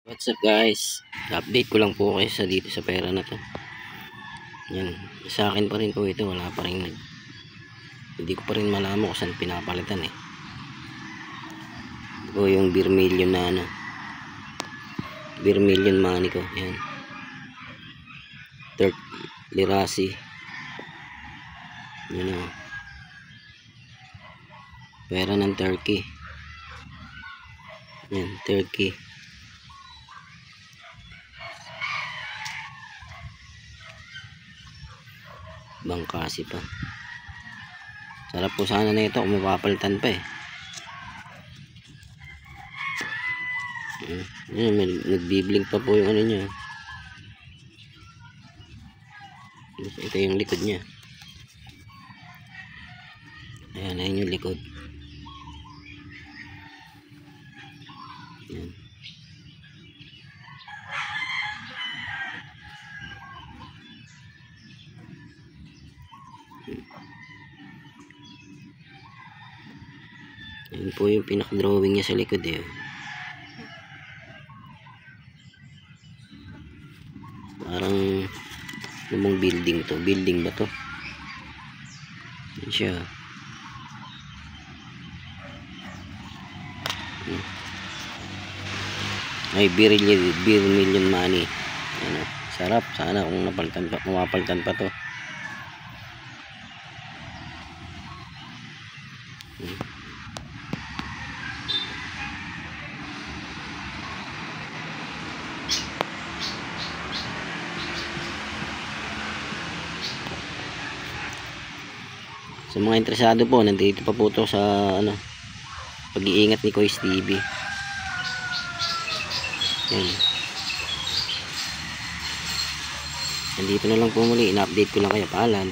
What's up guys, update ko lang po kayo dito sa pera na to. Yan, sa akin pa rin po ito, wala pa rin hindi ko pa rin malaman kung saan pinapalitan eh. Ito yung beer million na beer million money ko. Yan, lirasi. Yan o, pera ng Turkey. Yan, Turkey. Bangkasi pa. Sarap po sana na ito kung mapapalitan pa eh. Yan, nagbiblink pa po yung ano niya. Ito yung likod niya. Ayan, ayan yung likod. Yan. Ayan po yung pinaka-drawing niya sa likod eh. Parang lumang building to. Building ba to? Yan siya. Ay, beer million money. Ano, sarap. Sana kung mapalitan pa to. Sa mga interesado po, nandito pa po to sa ano, pag-iingat ni Kois TV. Yan. Nandito na lang po muli, ina-update ko lang kayo. Paalam.